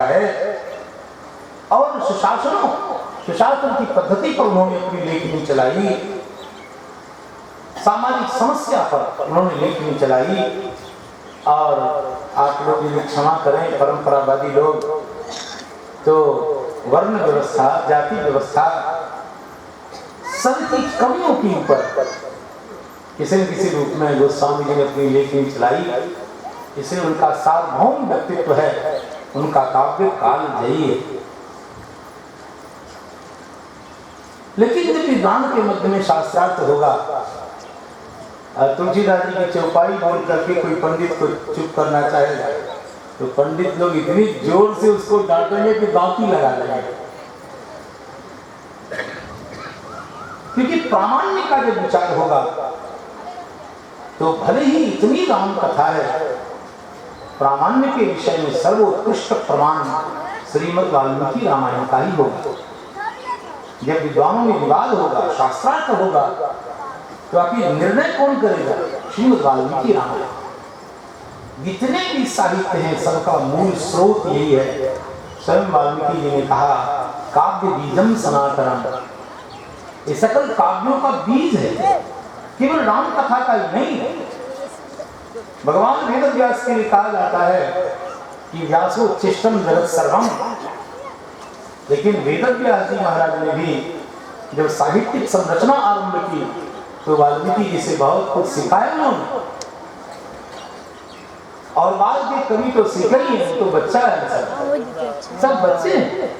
है और सुशासन की पद्धति पर उन्होंने अपनी लेखनी चलाई। सामाजिक समस्या पर उन्होंने लेखनी चलाई। और आप लोग ये क्षमा करें, परंपरावादी लोग तो वर्ण व्यवस्था, जाति व्यवस्था, सबकी कमियों के ऊपर किसी न किसी रूप में गोस्वामी जी ने अपनी लेखनी चलाई। इसलिए उनका सार्वभौम व्यक्तित्व है, उनका काव्य कालजयी है। लेकिन जब विद्वान के मध्य में शास्त्रार्थ होगा, तुलसीदास जी की चौपाई बोल करके कोई पंडित को चुप करना चाहेगा तो पंडित लोग इतनी जोर से उसको डांटेंगे कि दांती लगा लेंगे। क्योंकि प्रामाण्य का जब विचार होगा तो भले ही इतनी राम कथा है, प्रामाण्य के विषय में सर्वोत्कृष्ट प्रमाण श्रीमद् वाल्मीकि रामायण का ही होगा। जब विद्वानों में विवाद होगा, शास्त्रार्थ होगा, तो आखिर निर्णय कौन करेगा? श्रीमद् वाल्मीकि रामायण। जितने भी साहित्य हैं सबका मूल स्रोत यही है। स्वयं वाल्मीकि जी ने कहा, काव्य बीजम सनातनम, ये सकल काव्यों का बीज है, केवल राम कथा का ही नहीं है। भगवान वेद व्यास के लिए कहा जाता है कि व्यासोच्छिष्टम जगत सर्वम, लेकिन वेद व्यास जी महाराज ने भी जब साहित्यिक संरचना आरंभ की तो वाल्मीकि जी से बहुत कुछ सिखाया उन्होंने। और बाद के कवि तो सीखे ही है, तो बच्चा है, सब बच्चे हैं।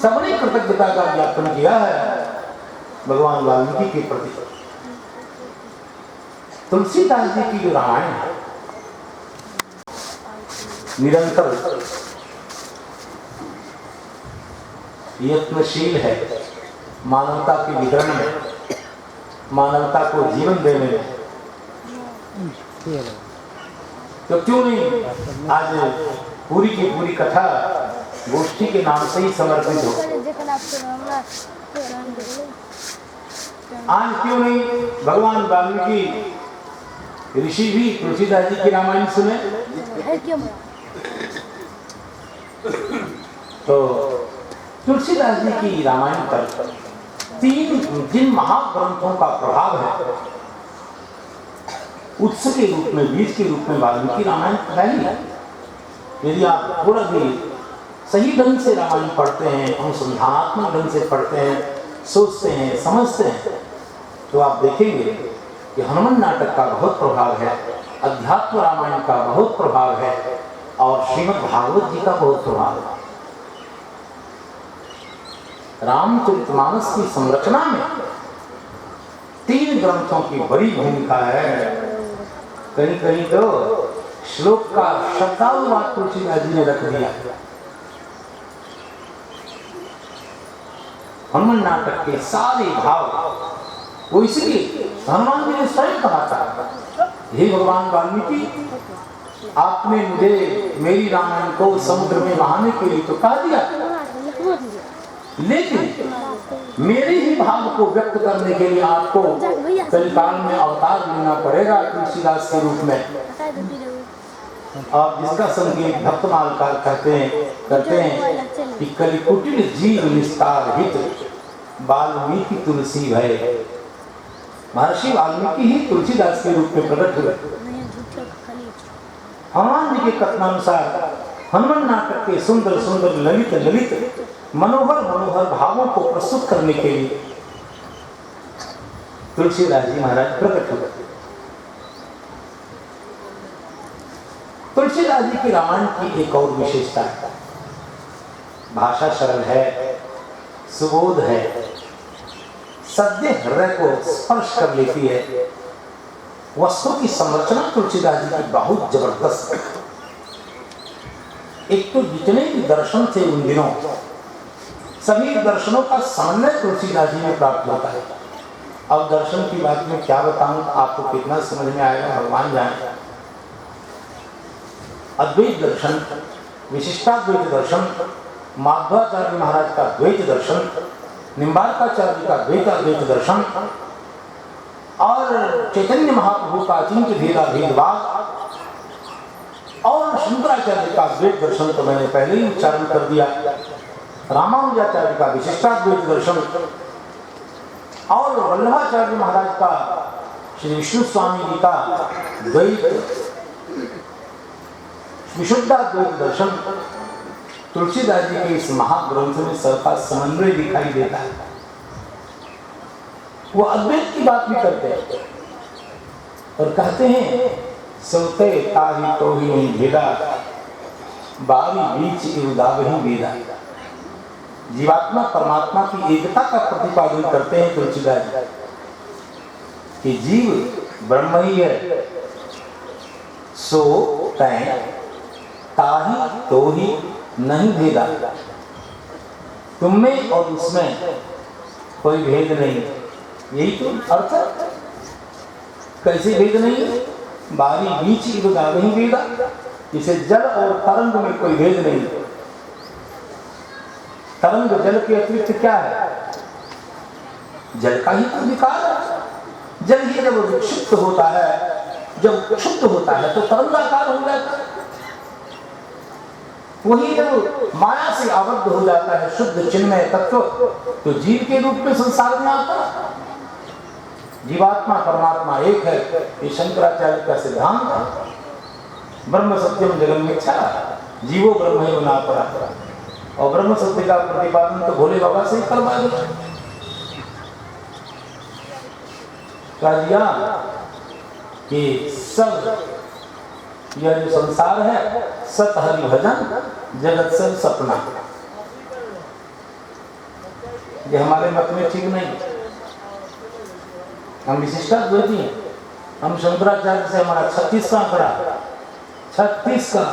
सबने कृतज्ञता का ज्ञापन किया है भगवान वाल्मीकि के प्रति। तुलसीदास जी की जो रामायण है निरंतर यत्नशील है मानवता के वितरण में, मानवता को जीवन देने में। तो क्यों नहीं आज पूरी की पूरी कथा गोष्ठी के नाम से ही समर्पित हो? आज क्यों नहीं भगवान वाल्मीकि ऋषि भी तुलसीदास जी की रामायण सुने? तो तुलसीदास जी की रामायण पर जिन महाग्रंथों का प्रभाव है, उत्स के रूप में, बीज के रूप में वाल्मीकि रामायण फैली है। यदि आप थोड़ा भी सही ढंग से रामायण पढ़ते हैं, अनुसंधानात्मक ढंग से पढ़ते हैं, सोचते हैं, समझते हैं, तो आप देखेंगे कि हनुमान नाटक का बहुत प्रभाव है, अध्यात्म रामायण का बहुत प्रभाव है और श्रीमद् भागवत जी का बहुत प्रभाव है। रामचरितमानस की संरचना में 3 ग्रंथों की बड़ी भूमिका है। कहीं कहीं तो श्लोक का शब्दानुवाद तुलसीदास जी ने रख दिया। हनुमान नाटक के सारे भाव वो इसलिए हनुमान जी ने स्वयं कहा था, हे भगवान वाल्मीकि, आपने मुझे मेरी रामायण को समुद्र में बहाने के लिए तो कह दिया, लेकिन मेरे ही भाव को व्यक्त करने के लिए आपको कलिकाल में अवतार लेना पड़ेगा तुलसीदास के रूप में। और जिसका संकेत भक्तमालकार करते हैं कि कलिकुटिल जीव निस्तार हित वाल्मीकि तुलसी भय। महर्षि वाल्मीकि ही तुलसीदास के रूप में प्रकट हुए। हनुमान जी के कथनानुसार हनुमान नाटक के सुंदर सुंदर ललित ललित मनोहर मनोहर भावों को प्रस्तुत करने के लिए तुलसीदास जी महाराज प्रकट हुए। तुलसीदास जी की रामायण की एक और विशेषता है, भाषा सरल है, सुबोध है, सद्य हृदय को स्पर्श कर लेती है। वस्तु की संरचना तुलसीदास जी की बहुत जबरदस्त है। एक तो जितने भी दर्शन थे उन दिनों, सभी दर्शनों का समन्वय तुलसीदास जी में प्राप्त होता है। अब दर्शन की बात में क्या बताऊं, आपको कितना समझ में आएगा भगवान जाने। अद्वैत दर्शन, विशिष्टाद्वैत दर्शन, माध्वाचार्य महाराज का द्वैत दर्शन, निम्बार्काचार्य का द्वैताद्वैत दर्शन और चैतन्य महाप्रभु का अचिंत्य भेदा भेदभाव, और शंकराचार्य का द्वैत दर्शन तो मैंने पहले ही उच्चारण कर दिया, रामानुजाचार्य का विशिष्टाद्वैत दर्शन और वल्लभाचार्य महाराज का श्री विष्णु स्वामी जी का द्वैत विशुद्धाद्वैत दर्शन, तुलसीदास जी के इस महाग्रंथ में सबका समन्वय दिखाई देता है। वो अद्वैत की बात भी करते हैं और कहते हैं सौते ताही तो ही नहीं भेदा, बारी बीच इवदावही वेदा। जीवात्मा परमात्मा की एकता का प्रतिपादन करते हैं तुलसीदास जी कि जीव ब्रह्म ही है, सो तय ताही तो ही नहीं भेदा, तुम में और उसमें कोई भेद नहीं। यही तो अर्थ है। कैसे भेद नहीं? बारी बीच इवदावही वेदा, इसे जल और तरंग में कोई भेद नहीं। तरंग जल के अतिरिक्त क्या है? जल का ही तो विकार है। जल ही जब विक्षिप्त होता है, जब क्षुब्ध होता है तो तरंगाकार हो जाता है। वही जब माया से आबद्ध हो जाता है शुद्ध चिन्मय तत्व, तो जीव के रूप में संसार में आता है। जीवात्मा परमात्मा एक है, ये शंकराचार्य का सिद्धांत है। ब्रह्म सत्यम जगन मिथ्या, जीवो ब्रह्म ही बना पड़ा। और ब्रह्म सत्य का प्रतिपादन तो भोले बाबा से ही करवा दिया। कह दिया कि सब यह जो संसार है सत हरि भजन, जगत सब सपना। ये हमारे मत में ठीक नहीं। हम विशिष्टाद्वैती हैं, हम शंकराचार्य से हमारा 36 का आंकड़ा, 36 का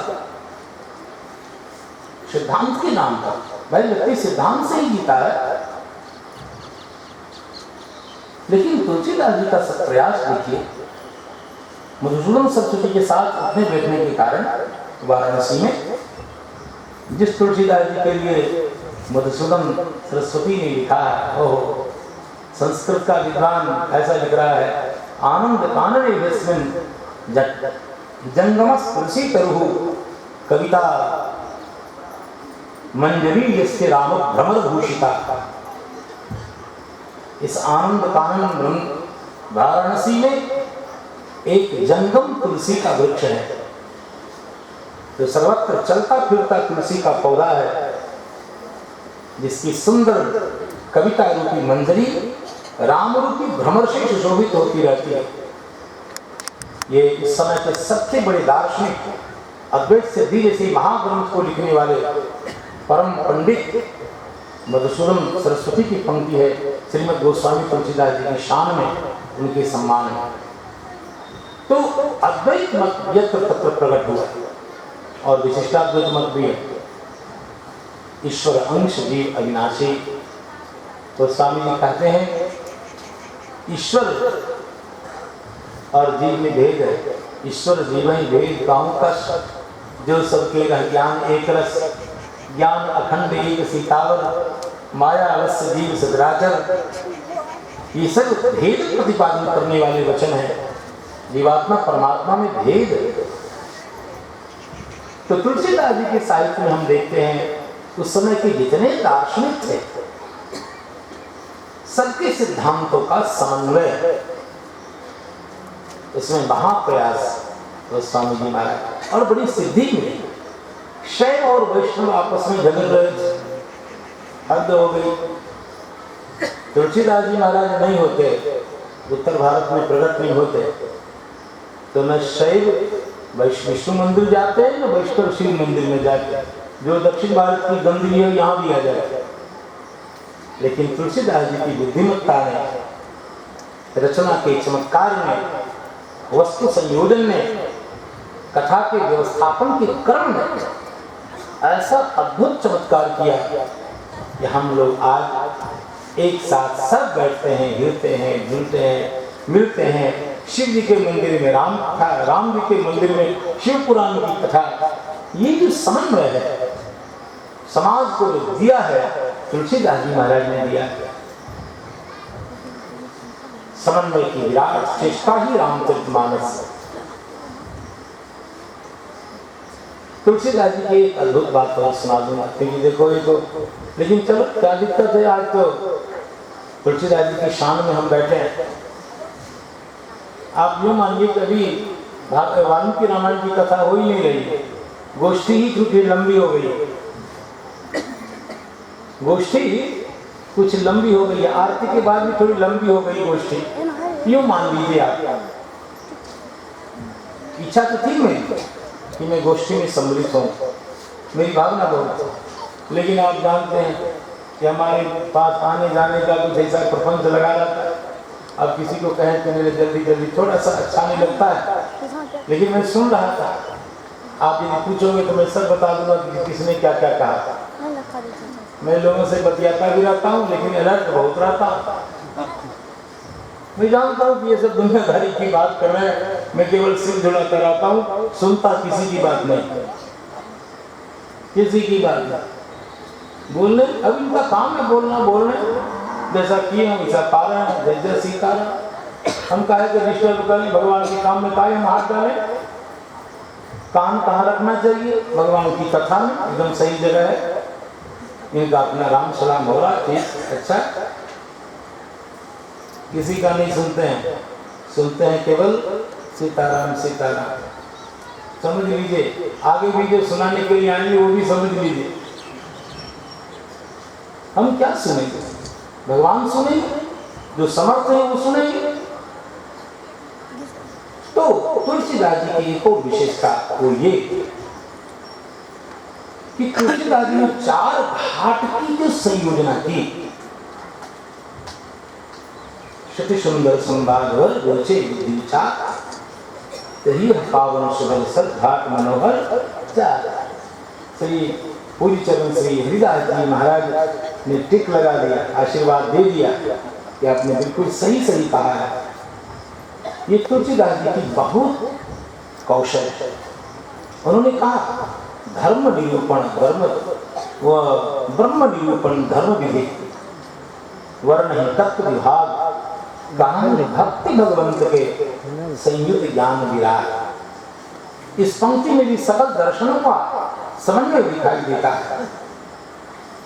सिद्धांत के नाम पर। भाई व्यक्ति सिद्धांत से ही जीता है। लेकिन तुलसीदास जी का प्रयास देखिए, मधुसूदन सरस्वती के साथ उठने बैठने के कारण वाराणसी में, जिस तुलसीदास जी के लिए मधुसूदन सरस्वती ने लिखा है, ओह संस्कृत का विद्वान ऐसा लिख रहा है, आनंद कानने विस्मिन जंगमस तुलसी तरुहु कविता मंजरी यस्य राम भ्रमर भूषिता। इस आनंद कानन वाराणसी में एक जंगम तुलसी का वृक्ष है, जो सर्वत्र चलता फिरता तुलसी का पौधा है, जिसकी सुंदर कविता रूपी मंजरी राम रूपी भ्रमर से सुशोभित होती रहती है। ये इस समय के सबसे बड़े दार्शनिक अद्वैत सिद्धि जैसे महाग्रंथ को लिखने वाले परम पंडित मधुसूदन सरस्वती की पंक्ति है, श्रीमद् गोस्वामी तुलसीदास जी की शान में, उनके सम्मान में। तो अद्वैत मत यत्र तत्र प्रकट हुआ और विशिष्टाद्वैत मत भी है। ईश्वर अंश जीव अविनाशी। तो स्वामी जी कहते हैं ईश्वर और जीव में भेद है। ईश्वर जीव ही भेद गाँव का जो सबके रह ज्ञान एक रस, ज्ञान अखंड एक सीतावर, माया अवश्य जीव सदराचर। ये सब भेद प्रतिपादन करने वाले वचन हैं। जीवात्मा परमात्मा में भेद। तो तुलसीदास जी के साहित्य में हम देखते हैं उस समय के जितने दार्शनिक थे, सबके सिद्धांतों का समन्वय, इसमें महाप्रयास स्वामी जी महाराज, और बड़ी सिद्धि मिली। शैव और वैष्णव आपस में झगड़ रहे थे, हद हो गई। तुलसीदास जी महाराज नहीं होते, उत्तर भारत में प्रकट नहीं होते, तो न शैव विष्णु मंदिर जाते हैं, न वैष्णव शिव मंदिर में जाते। जो दक्षिण भारत की गंदगी है यहाँ भी आ जाए। लेकिन तुलसीदास जी की बुद्धिमत्ता ने, रचना के चमत्कार में, वस्तु संयोजन में, कथा के व्यवस्थापन के क्रम में ऐसा अद्भुत चमत्कार किया कि हम लोग आज एक साथ सब बैठते हैं, गिरते हैं, जुलते हैं, मिलते हैं। शिव जी के मंदिर में राम कथा, राम जी के मंदिर में शिव पुराण की कथा। ये जो समन्वय है, समाज को जो दिया है, तुलसीदास जी महाराज ने दिया। समन्वय की विराट चेष्टा ही रामचरितमानस। तुलसीदास जी की एक अद्भुत बात और सुना दूंगा, क्योंकि देखो ये तो, लेकिन चलो क्या दिक्कत है, आज तो तुलसीदास जी की शान में हम बैठे हैं। आप यूँ मानिए कभी वाल्मीकि रामायण की कथा हो ही नहीं रही, गोष्ठी ही क्योंकि लंबी हो गई, गोष्ठी कुछ लंबी हो गई, आरती के बाद भी थोड़ी लंबी हो गई गोष्ठी, यूँ मान लीजिए आप। इच्छा तो थी मेरी कि मैं गोष्ठी में सम्मिलित हूँ, मेरी भावना बहुत, लेकिन आप जानते हैं कि हमारे पास आने जाने का कुछ ऐसा प्रपंच लगा रहता है। अब किसी को कहें कि मेरे जल्दी जल्दी थोड़ा सा अच्छा नहीं लगता है, लेकिन मैं सुन रहा था। आप यदि पूछोगे तो मैं सब बता दूंगा कि किसने क्या क्या कहा। मैं लोगों से बतियाता भी रहता हूँ, लेकिन अलर्ट बहुत रहता हूँ। मैं जानता हूँ कि ये सब दुनियादारी की बात कर रहे हैं, मैं केवल सिर झुलाता रहता हूँ, सुनता किसी की बात नहीं, किसी की बात नहीं। बोलने, अब इनका काम है बोलना, बोलने जैसा किए हम वैसा पा रहे हैं, जैसे सीखा रहे। हम कहे कि डिस्टर्ब करें भगवान के काम में, काहे हम हाथ डालें। कान कहाँ रखना चाहिए? भगवान की कथा में, एकदम सही जगह है। इनका अपना राम सलाम हो रहा, ठीक अच्छा, किसी का नहीं सुनते हैं, सुनते हैं केवल सीताराम सीताराम। समझ लीजिए, आगे भी जो सुनाने के लिए आएंगे वो भी समझ लीजिए। हम क्या सुनेंगे? भगवान सुनेंगे, जो समर्थ है वो सुनेंगे। तो तुलसीदास जी की एक और विशेषता वो ये कि तुलसीदास जी ने 4 घाट की जो संयोजना की, शति सुंदर संवादवर गोचे विदिचा तही पावन सुबल सत घाट मनोहर चार। श्री पूरी चरण श्री हरिदास जी महाराज ने टिक लगा दिया, आशीर्वाद दे दिया कि आपने बिल्कुल सही सही कहा है। ये तुलसीदास जी की बहुत कौशल है। उन्होंने कहा धर्म निरूपण ब्रह्म निरूपण धर्म विधि वर्ण तत्व विभाग गान भक्ति भगवंत के संयुक्त ज्ञान विराग। इस पंक्ति में भी सकल दर्शनों का समन्वय दिखाई देता है।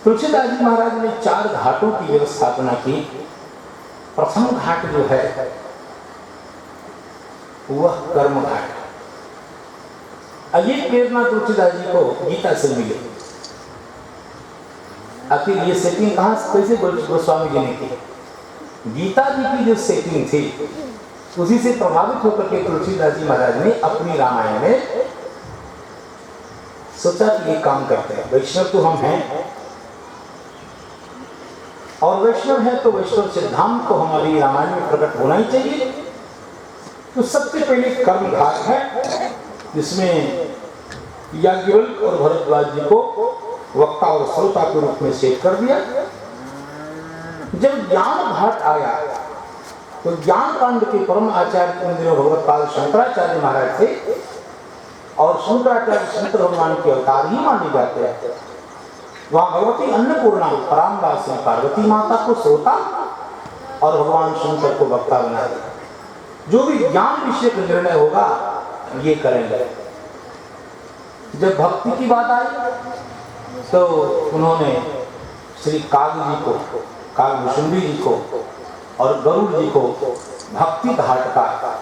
तुलसीदास जी महाराज ने 4 घाटों की व्यवस्थापना की। प्रथम घाट जो है वह कर्म घाट। ये प्रेरणा तुलसीदास जी को गीता से मिली। आखिर ये सेटिंग कहां कैसे गोस्वामी जी ने की? गीता जी की जो सेटिंग थी उसी से प्रभावित होकर के तुलसीदास जी महाराज ने अपनी रामायण में सोचा कि ये काम करते हैं। वैष्णव तो हम हैं, और वैष्णव है तो वैष्णव सिद्धांत को हमारी रामायण में प्रकट होना ही चाहिए। तो सबसे पहले कर्म घाट है, जिसमें याज्ञवल्क्य और भरद्वाज जी को वक्ता और श्रोता के रूप में सेट कर दिया। जब ज्ञान घाट आया तो ज्ञान कांड के परम आचार्य इन दिनों भगवत्पाद शंकराचार्य महाराज थे, और शंकराचार्य शंकर भगवान के अवतार ही माने जाते हैं। वहां भगवती अन्नपूर्णा परामदास ने पार्वती माता को श्रोता और भगवान शंकर को वक्ता बना दिया। जो भी ज्ञान विषय का निर्णय होगा ये करेंगे। जब भक्ति की बात आई तो उन्होंने श्री काग जी को, कागभूषुंडी जी को और गरुड़ जी को भक्ति घाट का,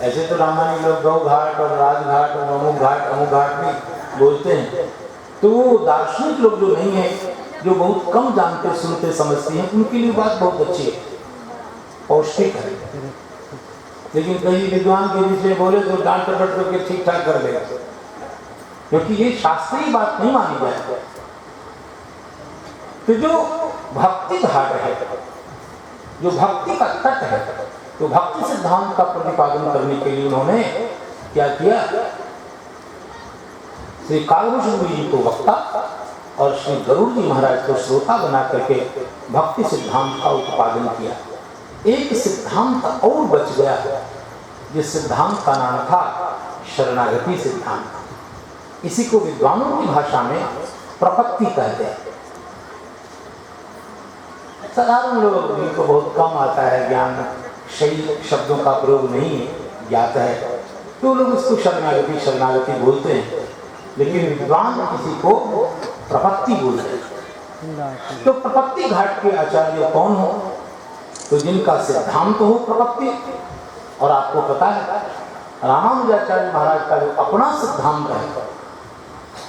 ऐसे तो रामायण लोग गौ घाट और राजघाट और अमुक घाट भी बोलते हैं, तो वो दार्शनिक लोग जो नहीं है, जो बहुत कम जानते सुनते समझते हैं, उनके लिए बात बहुत अच्छी है, पौष्टिक है। लेकिन कई विद्वान के बीच में बोले तो डांट टपट करके ठीक ठाक कर देगा, क्योंकि ये शास्त्रीय बात नहीं मानी जाए। तो जो भक्ति घाट है, जो भक्ति का तट है, तो भक्ति सिद्धांत का प्रतिपादन करने के लिए उन्होंने क्या किया? श्री कागभूषुंडी जी को वक्ता और श्री गरुड़ जी महाराज को श्रोता बना करके भक्ति सिद्धांत का उत्पादन किया। एक सिद्धांत और बच गया, जिस सिद्धांत का नाम था शरणागति सिद्धांत। इसी को विद्वानों की भाषा में प्रपत्ति कहते हैं। साधारण लोग जिनको बहुत कम आता है ज्ञान, सही शब्दों का प्रयोग नहीं ज्ञात है, तो लोग इसको शरणागति बोलते हैं। लेकिन विद्वान किसी को प्रपत्ति बोलते हैं। तो प्रपत्ति घाट के आचार्य कौन हो? तो जिनका सिद्धांत हो प्रपत्ति। और आपको पता है रामानुजाचार्य महाराज का जो अपना सिद्धांत है,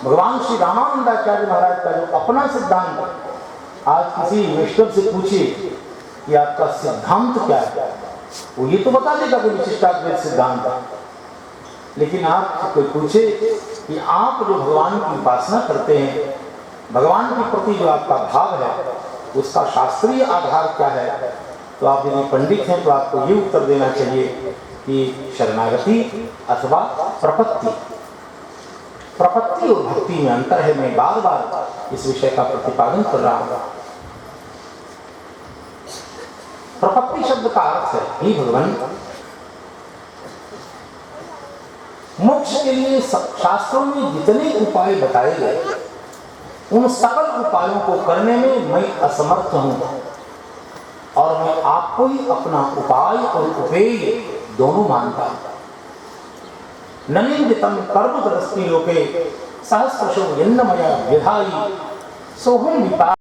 भगवान श्री रामानंदाचार्य महाराज का जो अपना सिद्धांत है, आज किसी वैष्णव से पूछिए कि आपका सिद्धांत क्या है, वो ये तो बता देगा कि विशिष्टाद्वैत सिद्धांत है। लेकिन आप कोई पूछे कि आप जो भगवान की उपासना करते हैं, भगवान के प्रति जो आपका भाव है, उसका शास्त्रीय आधार क्या है, तो आप यदि पंडित हैं तो आपको ये उत्तर देना चाहिए कि शरणागति अथवा प्रपत्ति। प्रपत्ति और भक्ति में अंतर है। मैं बार बार इस विषय का प्रतिपादन कर रहा हूं। प्रपत्ति शब्द का अर्थ है हे भगवान, मोक्ष के लिए शास्त्रों में जितने उपाय बताए गए, उन सकल उपायों को करने में मैं असमर्थ हूं और मैं आपको ही अपना उपाय और उपेय दोनों मानता हूं। ननिंदितम कर्मदस्ति लोके सहस्रशो यन्नमया विधायि सोहम विपा